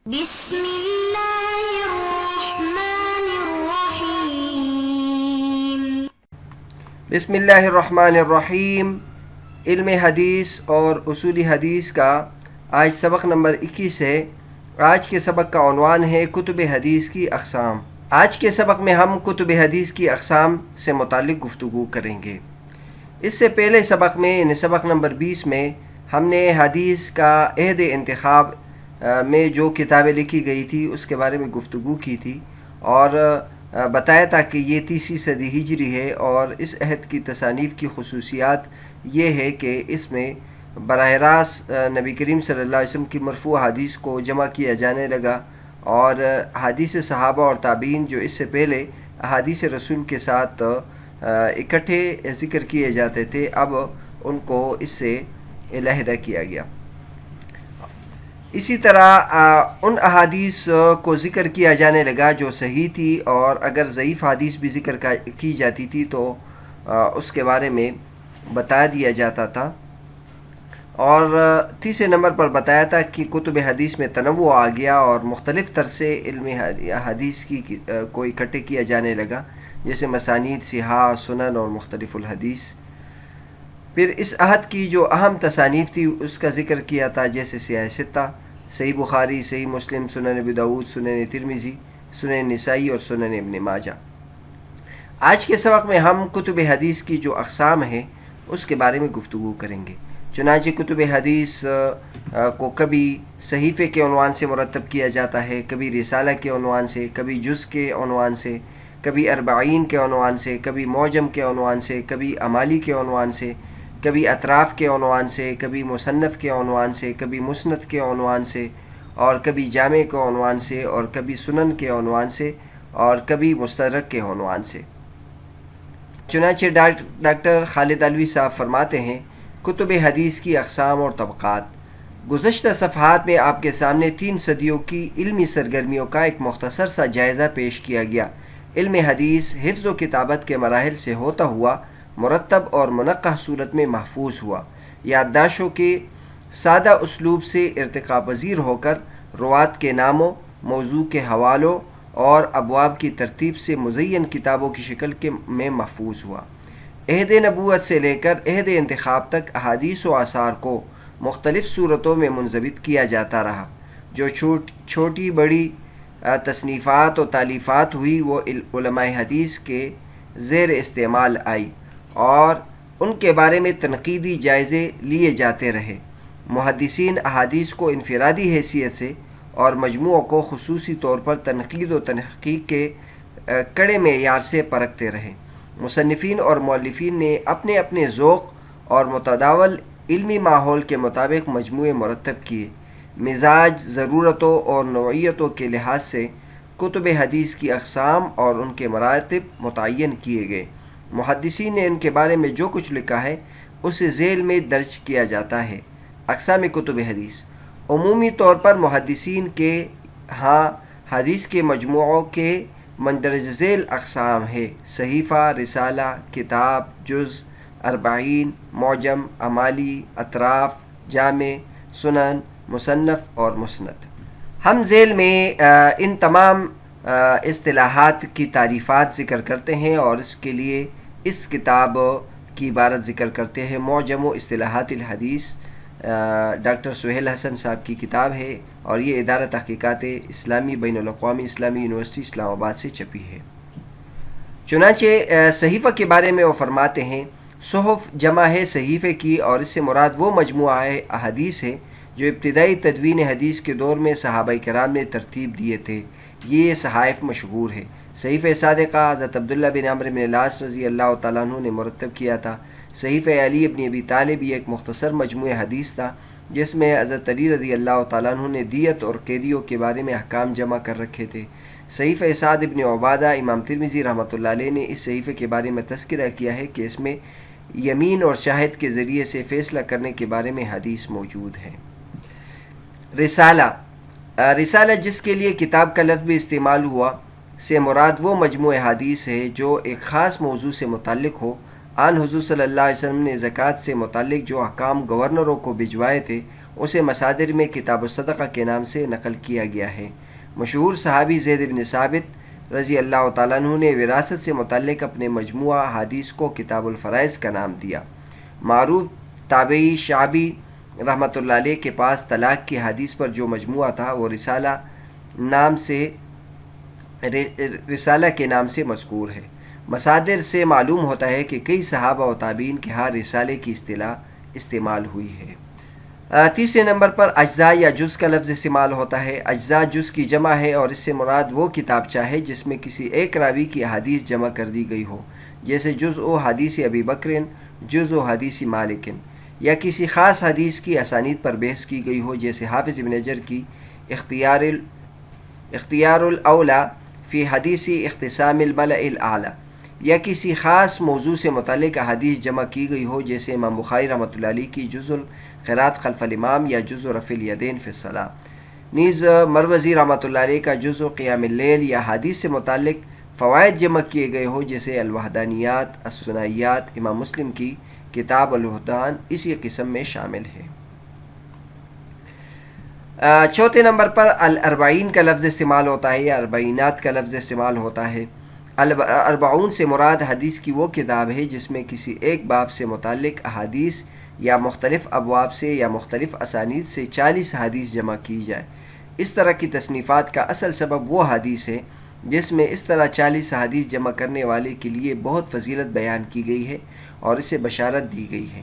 بسم اللہ الرحمن الرحیم۔ بسم اللہ الرحمن الرحیم۔ علم حدیث اور اصول حدیث کا آج سبق نمبر 21 ہے۔ آج کے سبق کا عنوان ہے کتب حدیث کی اقسام۔ آج کے سبق میں ہم کتب حدیث کی اقسام سے متعلق گفتگو کریں گے۔ اس سے پہلے سبق میں یعنی سبق نمبر 20 میں ہم نے حدیث کا عہد انتخاب میں جو کتابیں لکھی گئی تھی اس کے بارے میں گفتگو کی تھی اور بتایا تھا کہ یہ 30ویں صدی ہجری ہے، اور اس عہد کی تصانیف کی خصوصیات یہ ہے کہ اس میں براہ راست نبی کریم صلی اللہ علیہ وسلم کی مرفوع حدیث کو جمع کیا جانے لگا، اور حدیث صحابہ اور تابعین جو اس سے پہلے احادیث رسول کے ساتھ اکٹھے ذکر کیے جاتے تھے، اب ان کو اس سے علیحدہ کیا گیا۔ اسی طرح ان احادیث کو ذکر کیا جانے لگا جو صحیح تھی، اور اگر ضعیف حدیث بھی ذکر کی جاتی تھی تو اس کے بارے میں بتا دیا جاتا تھا، اور تیسرے نمبر پر بتایا تھا کہ کتب حدیث میں تنوع آ گیا اور مختلف طرح سے علم حدیث کو اکٹھے کیا جانے لگا، جیسے مسانید، صحاح، سنن اور مختلف الحدیث۔ پھر اس عہد کی جو اہم تصانیف تھی اس کا ذکر کیا تھا، جیسے سیاہ ستہ، صحیح بخاری، صحیح مسلم، سنن ابی داؤد، سنن ترمذی، سنن نسائی اور سنن ابن ماجہ۔ آج کے سبق میں ہم کتب حدیث کی جو اقسام ہیں اس کے بارے میں گفتگو کریں گے۔ چنانچہ کتب حدیث کو کبھی صحیفے کے عنوان سے مرتب کیا جاتا ہے، کبھی رسالہ کے عنوان سے، کبھی جز کے عنوان سے، کبھی اربعین کے عنوان سے، کبھی معجم کے عنوان سے، کبھی امالی کے عنوان سے، کبھی اطراف کے عنوان سے، کبھی مصنف کے عنوان سے، کبھی مسند کے عنوان سے، اور کبھی جامع کے عنوان سے، اور کبھی سنن کے عنوان سے، اور کبھی مستدرک کے عنوان سے۔ چنانچہ ڈاکٹر خالد علوی صاحب فرماتے ہیں، کتب حدیث کی اقسام اور طبقات۔ گزشتہ صفحات میں آپ کے سامنے 3 صدیوں کی علمی سرگرمیوں کا ایک مختصر سا جائزہ پیش کیا گیا۔ علم حدیث حفظ و کتابت کے مراحل سے ہوتا ہوا مرتب اور منقح صورت میں محفوظ ہوا، یادداشتوں کے سادہ اسلوب سے ارتقاء پذیر ہو کر روات کے ناموں، موضوع کے حوالوں اور ابواب کی ترتیب سے مزین کتابوں کی شکل میں محفوظ ہوا۔ عہد نبوت سے لے کر عہد انتخاب تک احادیث و آثار کو مختلف صورتوں میں منضبط کیا جاتا رہا۔ جو چھوٹی بڑی تصنیفات و تالیفات ہوئی وہ علماء حدیث کے زیر استعمال آئی اور ان کے بارے میں تنقیدی جائزے لیے جاتے رہے۔ محدثین احادیث کو انفرادی حیثیت سے اور مجموعوں کو خصوصی طور پر تنقید و تحقیق کے کڑے معیار سے پرکھتے رہے۔ مصنفین اور مؤلفین نے اپنے اپنے ذوق اور متداول علمی ماحول کے مطابق مجموعے مرتب کیے۔ مزاج، ضرورتوں اور نوعیتوں کے لحاظ سے کتب حدیث کی اقسام اور ان کے مراتب متعین کیے گئے۔ محدثین نے ان کے بارے میں جو کچھ لکھا ہے اسے ذیل میں درج کیا جاتا ہے۔ اقسام کتب حدیث۔ عمومی طور پر محدثین کے ہاں حدیث کے مجموعوں کے مندرجہ ذیل اقسام ہے: صحیفہ، رسالہ، کتاب، جز، اربعین، معجم، امالی، اطراف، جامع، سنن، مصنف اور مسند۔ ہم ذیل میں ان تمام اصطلاحات کی تعریفات ذکر کرتے ہیں اور اس کے لیے اس کتاب کی عبارت ذکر کرتے ہیں۔ معجم و اصطلاحات الحدیث ڈاکٹر سہیل حسن صاحب کی کتاب ہے، اور یہ ادارہ تحقیقات اسلامی بین الاقوامی اسلامی یونیورسٹی اسلام آباد سے چھپی ہے۔ چنانچہ صحیفہ کے بارے میں وہ فرماتے ہیں، صحف جمع ہے صحیفے کی، اور اس سے مراد وہ مجموعہ احادیث ہے جو ابتدائی تدوین حدیث کے دور میں صحابہ کرام نے ترتیب دیے تھے۔ یہ صحائف مشہور ہے۔ صحیفہ صادقہ حضرت عبداللہ بن عمرو بن العاص رضی اللہ تعالیٰ عنہ نے مرتب کیا تھا۔ صحیفہ علی بن ابی طالب یہ ایک مختصر مجموعہ حدیث تھا جس میں حضرت علی رضی اللہ تعالیٰ عنہ نے دیت اور قیدیوں کے بارے میں احکام جمع کر رکھے تھے۔ صحیفہ سعد بن عبادہ امام ترمذی رحمۃ اللہ علیہ نے اس صحیفے کے بارے میں تذکرہ کیا ہے کہ اس میں یمین اور شاہد کے ذریعے سے فیصلہ کرنے کے بارے میں حدیث موجود ہے۔ رسالہ جس کے لیے کتاب کا لفظ بھی استعمال ہوا سے مراد وہ مجموعہ حدیث ہے جو ایک خاص موضوع سے متعلق ہو۔ آن حضور صلی اللہ علیہ وسلم نے زکوٰۃ سے متعلق جو احکام گورنروں کو بھجوائے تھے اسے مصادر میں کتاب الصدقہ کے نام سے نقل کیا گیا ہے۔ مشہور صحابی زید بن ثابت رضی اللہ تعالیٰ عنہ نے وراثت سے متعلق اپنے مجموعہ احادیث کو کتاب الفرائض کا نام دیا۔ معروف تابعی شعبی رحمۃ اللہ علیہ کے پاس طلاق کی حدیث پر جو مجموعہ تھا وہ رسالہ کے نام سے مذکور ہے۔ مصادر سے معلوم ہوتا ہے کہ کئی صحابہ و تابعین کے ہاں رسالے کی اصطلاح استعمال ہوئی ہے۔ تیسرے نمبر پر اجزاء یا جز کا لفظ استعمال ہوتا ہے۔ اجزاء جز کی جمع ہے اور اس سے مراد وہ کتابچہ ہے جس میں کسی ایک راوی کی احادیث جمع کر دی گئی ہو، جیسے جزء حدیث ابی بکر، جزء حدیث مالک، یا کسی خاص حدیث کی اسانید پر بحث کی گئی ہو، جیسے حافظ ابن حجر کی اختیار الاولیٰ فی حدیث اختصام الملأ الاعلیٰ، یا کسی خاص موضوع سے متعلق احادیث جمع کی گئی ہو، جیسے امام بخاری رحمۃ اللہ علیہ کی جزء القراءۃ خلف الامام یا جزء رفع الیدین فی الصلاۃ۔ نیز مروزی رحمۃ اللہ علیہ کا جزء قیام اللیل یا حدیث سے متعلق فوائد جمع کیے گئے ہو، جیسے الوحدانیات، الثنائیات۔ امام مسلم کی کتاب الوحدان اسی قسم میں شامل ہے۔ چوتھے نمبر پر الاربعین کا لفظ استعمال ہوتا ہے یا اربعینات کا لفظ استعمال ہوتا ہے۔ اربعون سے مراد حدیث کی وہ کتاب ہے جس میں کسی ایک باب سے متعلق احادیث یا مختلف ابواب سے یا مختلف اسانید سے 40 حدیث جمع کی جائے۔ اس طرح کی تصنیفات کا اصل سبب وہ حدیث ہے جس میں اس طرح 40 حدیث جمع کرنے والے کے لیے بہت فضیلت بیان کی گئی ہے اور اسے بشارت دی گئی ہے۔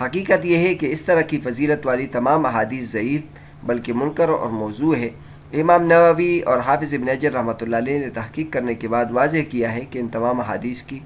حقیقت یہ ہے کہ اس طرح کی فضیلت والی تمام احادیث ضعیف بلکہ منکر اور موضوع ہے۔ امام نووی اور حافظ ابن حجر رحمۃ اللہ علیہ نے تحقیق کرنے کے بعد واضح کیا ہے کہ ان تمام احادیث کی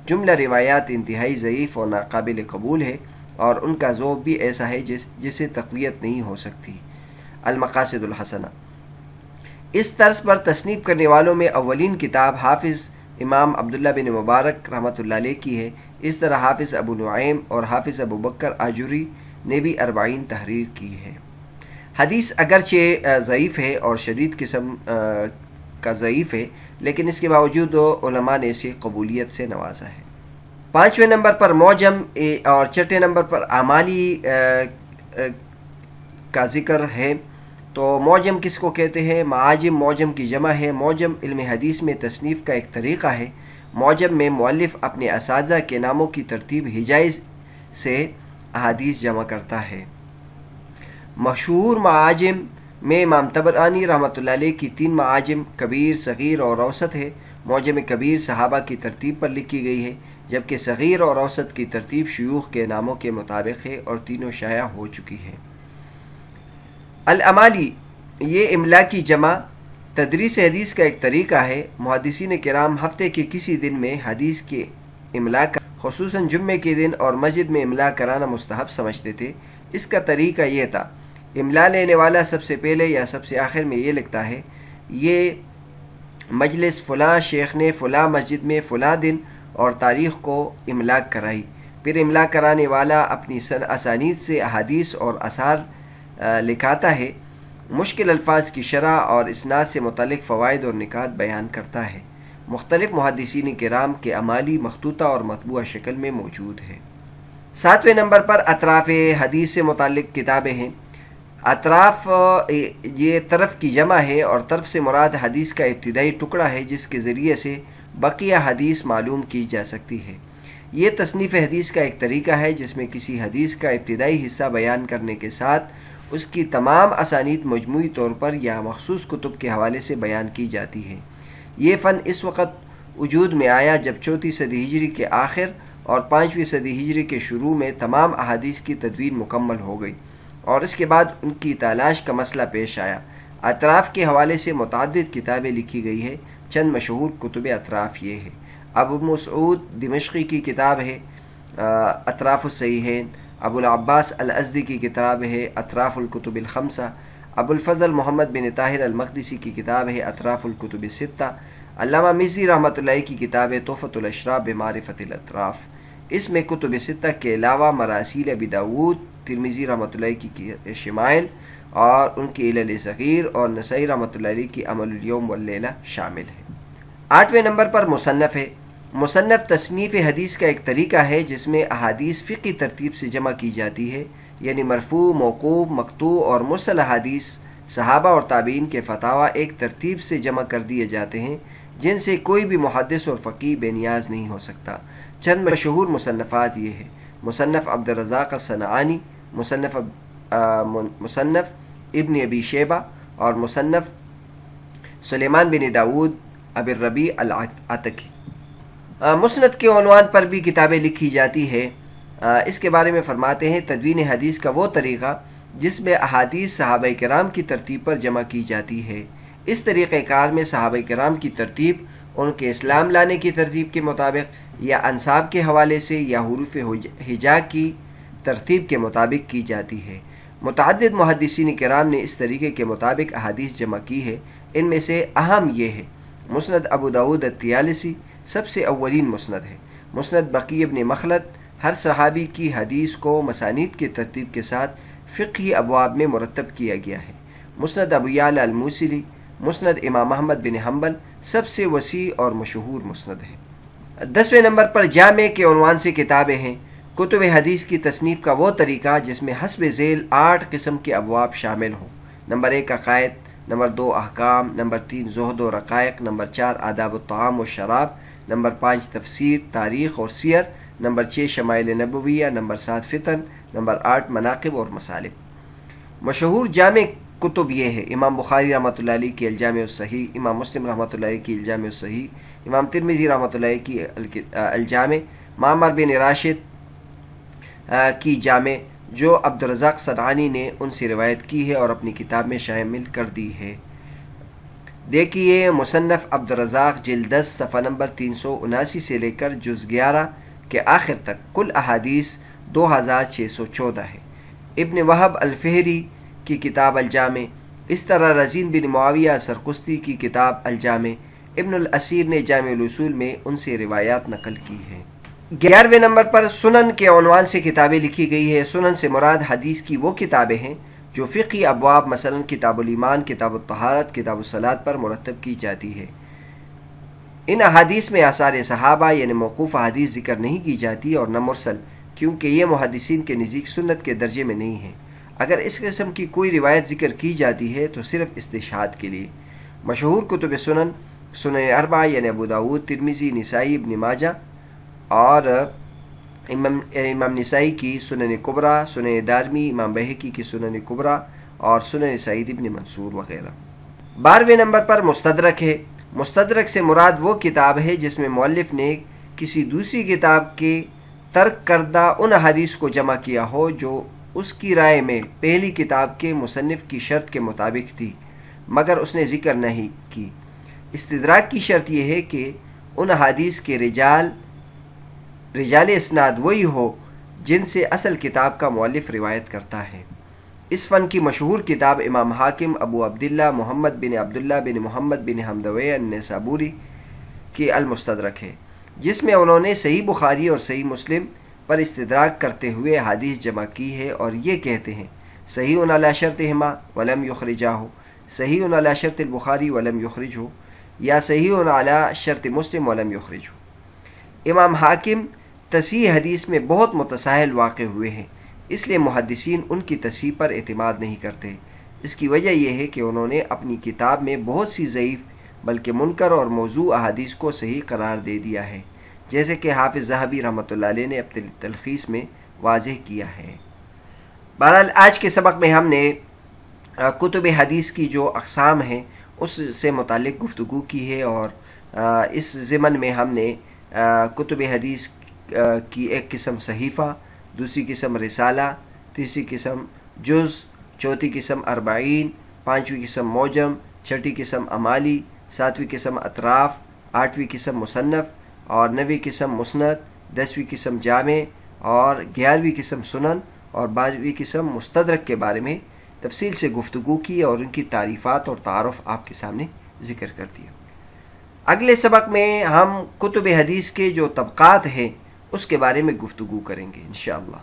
جملہ روایات انتہائی ضعیف اور ناقابل قبول ہے اور ان کا ذوب بھی ایسا ہے جسے تقویت نہیں ہو سکتی۔ المقاصد الحسنہ، اس طرز پر تصنیف کرنے والوں میں اولین کتاب حافظ امام عبداللہ بن مبارک رحمۃ اللہ علیہ کی ہے۔ اس طرح حافظ ابو نعیم اور حافظ ابو بکر آجوری نے بھی 40 تحریر کی ہے۔ حدیث اگرچہ ضعیف ہے اور شدید قسم کا ضعیف ہے، لیکن اس کے باوجود علماء نے اسے قبولیت سے نوازا ہے۔ 5ویں نمبر پر معجم اور 6 نمبر پر اعمالی کا ذکر ہے۔ تو معجم کس کو کہتے ہیں؟ معاجم معجم کی جمع ہے۔ معجم علم حدیث میں تصنیف کا ایک طریقہ ہے۔ معجم میں مؤلف اپنے اساتذہ کے ناموں کی ترتیب ہجائی سے احادیث جمع کرتا ہے۔ مشہور معاجم میں امام طبرانی رحمۃ اللہ علیہ کی 3 معاجم کبیر، صغیر اور اوسط ہے۔ معجم کبیر صحابہ کی ترتیب پر لکھی گئی ہے، جبکہ صغیر اور اوسط کی ترتیب شیوخ کے ناموں کے مطابق ہے اور تینوں شائع ہو چکی ہے۔ الامالی یہ املا کی جمع تدریس حدیث کا ایک طریقہ ہے۔ محدثین کرام ہفتے کے کسی دن میں حدیث کے املا کا خصوصاً جمعے کے دن اور مسجد میں املا کرانا مستحب سمجھتے تھے۔ اس کا طریقہ یہ تھا، املا لینے والا سب سے پہلے یا سب سے آخر میں یہ لکھتا ہے، یہ مجلس فلاں شیخ نے فلاں مسجد میں فلاں دن اور تاریخ کو املا کرائی۔ پھر املا کرانے والا اپنی اسانید سے احادیث اور آثار لکھاتا ہے، مشکل الفاظ کی شرح اور اسناد سے متعلق فوائد اور نکات بیان کرتا ہے۔ مختلف محدثین کرام کے امالی مخطوطہ اور مطبوعہ شکل میں موجود ہے۔ 7ویں نمبر پر اطراف حدیث سے متعلق کتابیں ہیں۔ اطراف یہ طرف کی جمع ہے اور طرف سے مراد حدیث کا ابتدائی ٹکڑا ہے جس کے ذریعے سے بقیہ حدیث معلوم کی جا سکتی ہے۔ یہ تصنیف حدیث کا ایک طریقہ ہے جس میں کسی حدیث کا ابتدائی حصہ بیان کرنے کے ساتھ اس کی تمام اسانید مجموعی طور پر یا مخصوص کتب کے حوالے سے بیان کی جاتی ہے۔ یہ فن اس وقت وجود میں آیا جب 4 صدی ہجری کے آخر اور 5ویں صدی ہجری کے شروع میں تمام احادیث کی تدوین مکمل ہو گئی اور اس کے بعد ان کی تلاش کا مسئلہ پیش آیا۔ اطراف کے حوالے سے متعدد کتابیں لکھی گئی ہے۔ چند مشہور کتب اطراف یہ ہے: ابو مسعود دمشقی کی کتاب ہے اطراف الصحیحین، ابو العباس الازدی کی کتاب ہے اطراف الکتب الخمسہ، ابو الفضل محمد بن طاہر المقدسی کی کتاب ہے اطراف الکتب الستہ، علامہ مزی رحمۃ اللہ کی کتاب ہے تحفۃ الاشراف بمعرفۃ الاطراف۔ اس میں کتب ستہ کے علاوہ مراسیل ابی داود، ترمذی رحمۃ اللہ کی شمائل اور ان کی علل صغیر اور نسائی رحمۃ اللہ علیہ کی عمل الیوم واللیلہ شامل ہے۔ 8ویں نمبر پر مصنف ہے۔ مصنف تصنیف حدیث کا ایک طریقہ ہے جس میں احادیث فقہی ترتیب سے جمع کی جاتی ہے، یعنی مرفوع، موقوف، مقطوع اور مرسل احادیث صحابہ اور تابعین کے فتاویٰ ایک ترتیب سے جمع کر دیے جاتے ہیں جن سے کوئی بھی محدث اور فقیہ بے نیاز نہیں ہو سکتا۔ چند مشہور مصنفات یہ ہیں: مصنف عبدالرزاق الصنعانی، مصنف ابن ابی شیبہ، اور مصنف سلیمان بن داود ابی الربیع العتکی۔ مسند کے عنوان پر بھی کتابیں لکھی جاتی ہے۔ اس کے بارے میں فرماتے ہیں: تدوین حدیث کا وہ طریقہ جس میں احادیث صحابہ کرام کی ترتیب پر جمع کی جاتی ہے۔ اس طریقہ کار میں صحابہ کرام کی ترتیب ان کے اسلام لانے کی ترتیب کے مطابق یا انساب کے حوالے سے یا حروف ہجا کی ترتیب کے مطابق کی جاتی ہے۔ متعدد محدثین کرام نے اس طریقے کے مطابق احادیث جمع کی ہے۔ ان میں سے اہم یہ ہے: مسند ابو داود الطیالسی سب سے اولین مسند ہے۔ مسند بقی ابن مخلد، ہر صحابی کی حدیث کو مسانید کی ترتیب کے ساتھ فقہی ابواب میں مرتب کیا گیا ہے۔ مسند ابو یعلا الموصلی، مسند امام احمد بن حنبل سب سے وسیع اور مشہور مسند ہے۔ 10ویں نمبر پر جامع کے عنوان سے کتابیں ہیں۔ کتب حدیث کی تصنیف کا وہ طریقہ جس میں حسب ذیل 8 قسم کے ابواب شامل ہوں۔ نمبر 1 عقائد، نمبر 2 احکام، نمبر 3 زہد و رقائق، نمبر 4 آداب الطعام و شراب، نمبر 5 تفسیر، تاریخ اور سیر، نمبر 6 شمائل نبویہ، نمبر 7 فتن، نمبر 8 مناقب اور مصالح۔ مشہور جامع کتب یہ ہے: امام بخاری رحمۃ اللہ علیہ کی الجامع الصحیح، امام مسلم رحمۃ اللہ علیہ کی الجامع الصحیح، امام ترمذی رحمۃ اللہ علیہ کی الجامع، معمر بن راشد کی جامع جو عبدالرزاق صنعانی نے ان سے روایت کی ہے اور اپنی کتاب میں شامل کر دی ہے۔ دیکھیے مصنف عبدالرزاق جلد 10 صفحہ نمبر 379 سے لے کر جز 11 کے آخر تک کل احادیث 2614 ہے۔ ابن وہب الفہری کی کتاب الجامع، اس طرح رزین بن معاویہ سرخستی کی کتاب الجامع، ابن الاسیر نے جامع الاصول میں ان سے روایات نقل کی ہیں۔ 11ویں نمبر پر سنن کے عنوان سے کتابیں لکھی گئی ہے۔ سنن سے مراد حدیث کی وہ کتابیں ہیں جو فقہی ابواب مثلا کتاب الایمان، کتاب الطہارت، کتاب الصلاۃ پر مرتب کی جاتی ہے۔ ان احادیث میں آثار صحابہ یعنی موقوف احادیث ذکر نہیں کی جاتی اور نہ مرسل، کیونکہ یہ محدثین کے نزدیک سنت کے درجے میں نہیں ہیں۔ اگر اس قسم کی کوئی روایت ذکر کی جاتی ہے تو صرف استشہاد کے لیے۔ مشہور کتب سنن: سنن اربعہ یعنی ابو داود، ترمذی، نسائی، ابن ماجہ، اور امام نسائی کی سنن کبریٰ، سنن دارمی، امام بہقی کی سنن کبریٰ اور سنن سعید ابن منصور وغیرہ۔ 12ویں نمبر پر مستدرک ہے۔ مستدرک سے مراد وہ کتاب ہے جس میں مؤلف نے کسی دوسری کتاب کے ترک کردہ ان احادیث کو جمع کیا ہو جو اس کی رائے میں پہلی کتاب کے مصنف کی شرط کے مطابق تھی مگر اس نے ذکر نہیں کی۔ استدراک کی شرط یہ ہے کہ ان احادیث کے رجال اسناد وہی ہو جن سے اصل کتاب کا مؤلف روایت کرتا ہے۔ اس فن کی مشہور کتاب امام حاکم ابو عبداللہ محمد بن عبداللہ بن محمد بن حمدویہ النیسابوری کی المستدرک ہے، جس میں انہوں نے صحیح بخاری اور صحیح مسلم پر استدراک کرتے ہوئے حدیث جمع کی ہے اور یہ کہتے ہیں: صحیح علی شرطہما ولم یخرجہ، صحیح علی شرط البخاری ولم یخرجہ، یا صحیح علی شرط مسلم ولم یخرجہ۔ امام حاکم تصحیح حدیث میں بہت متساہل واقع ہوئے ہیں، اس لیے محدثین ان کی تصحیح پر اعتماد نہیں کرتے۔ اس کی وجہ یہ ہے کہ انہوں نے اپنی کتاب میں بہت سی ضعیف بلکہ منکر اور موضوع احادیث کو صحیح قرار دے دیا ہے، جیسے کہ حافظ ذہبی رحمۃ اللہ علیہ نے اپنی تلخیص میں واضح کیا ہے۔ بہرحال آج کے سبق میں ہم نے کتب حدیث کی جو اقسام ہیں اس سے متعلق گفتگو کی ہے، اور اس ضمن میں ہم نے کتب حدیث کی ایک قسم صحیفہ، دوسری قسم رسالہ، تیسری قسم جز، چوتھی قسم اربعین، پانچویں قسم موجم، چھٹی قسم امالی، ساتویں قسم اطراف، آٹھویں قسم مصنف اور نویں قسم مسند، 10ویں قسم جامع اور 11ویں قسم سنن اور 12ویں قسم مستدرک کے بارے میں تفصیل سے گفتگو کی اور ان کی تعریفات اور تعارف آپ کے سامنے ذکر کر دیا۔ اگلے سبق میں ہم کتب حدیث کے جو طبقات ہیں اس کے بارے میں گفتگو کریں گے انشاءاللہ۔